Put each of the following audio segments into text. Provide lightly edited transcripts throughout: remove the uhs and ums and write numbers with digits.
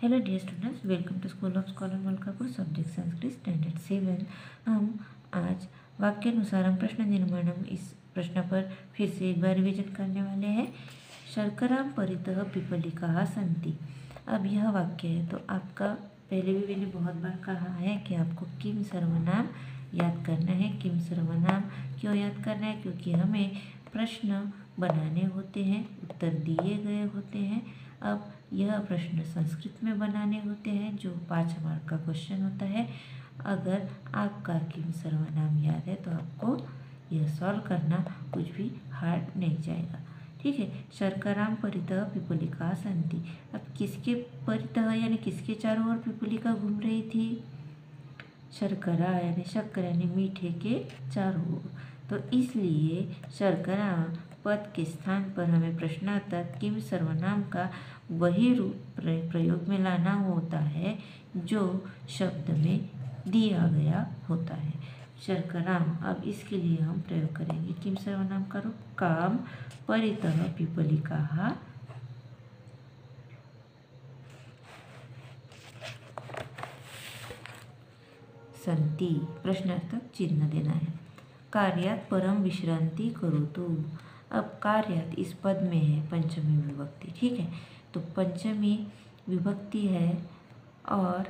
Hello dear students, welcome to school of scholar Malkapur, subject Sanskrit standard 7। हम आज वाक्यानुसारम प्रश्न निर्माणम इस प्रश्न पर फिर से एक बार रिविजन करने वाले हैं। शर्कराम परितः पिपलिकाः सन्ति। अब यह वाक्य है तो आपका पहले भी मैंने बहुत बार कहा है कि आपको किम सर्वनाम याद करना है। किम सर्वनाम क्यों याद करना है? क्योंकि हमें प्रश्न बनाने होते हैं, उत्तर दिए गए होते हैं। अब यह प्रश्न संस्कृत में बनाने होते हैं जो 5 मार्क का क्वेश्चन होता है। अगर आपका किम सर्वनाम याद है तो आपको यह सॉल्व करना कुछ भी हार्ड नहीं जाएगा। ठीक है। शर्कराम परितः पिपलिका सन्ति। अब किसके परितः यानी किसके चारों ओर पिपलिका घूम रही थी? शर्करा यानी शक्कर यानी मीठे के चारों ओर। तो इसलिए शर्करा पद के स्थान पर हमें प्रश्नार्थक किम सर्वनाम का वही रूप प्रयोग में लाना होता है जो शब्द में दिया गया होता है। शर्कराम, अब इसके लिए हम प्रयोग करेंगे किम सर्वनाम का रूप काम परितः पिपलिकाः सन्ति। प्रश्नार्थक चिन्ह देना है। कार्यात् परम विश्रांति करोतु। अब कार्यात् इस पद में है पंचमी विभक्ति। ठीक है, तो पंचमी विभक्ति है और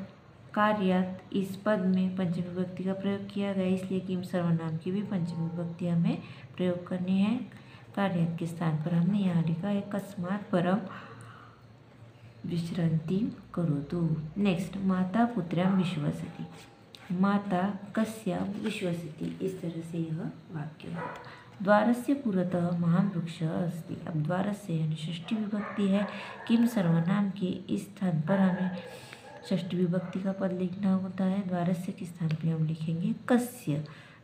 कार्यात् इस पद में पंचमी विभक्ति का प्रयोग किया गया, इसलिए किम सर्वनाम की भी पंचमी विभक्ति हमें प्रयोग करनी है। कार्यात् के स्थान पर हमने यहाँ लिखा है कस्मात् परम विश्रांति करोतु। नेक्स्ट, माता पुत्र्यां विश्वसति। माता कस्यां विश्वसति, इस तरह से यह वाक्य होता। द्वारस्य पुरतः महान् वृक्षः अस्ति। अब द्वारस्य यानी षष्ठी विभक्ति है। किम सर्वनाम के इस स्थान पर हमें षष्ठी विभक्ति का पद लिखना होता है। द्वारस्य के स्थान पर हम लिखेंगे कस्य।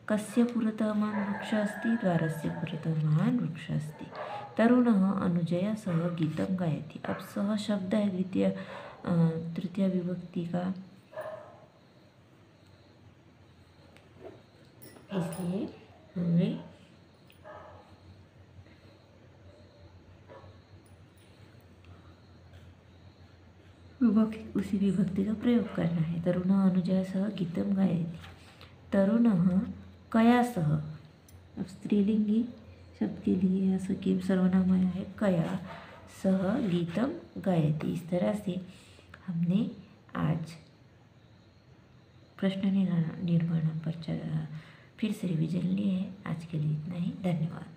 कस्य पुरतः महान् वृक्षः अस्ति? द्वारस्य पुरतः महान् वृक्षः अस्ति। तरुणः अनुजया सह गीतं गायति। अब सह शब्द है तृतीय विभक्ति का, इसलिए हमें उसी विभक्ति का प्रयोग करना है। तरुणः अनुजया सह गीतं गायति। तरुणः कया सह, अब स्त्रीलिंगी शब्द के लिए यहाँ किम सर्वनाम आया है कया सह गीतं गायति। इस तरह से हमने आज प्रश्न निर्माण पर फिर से रिवीजन लिए है। आज के लिए इतना ही। धन्यवाद।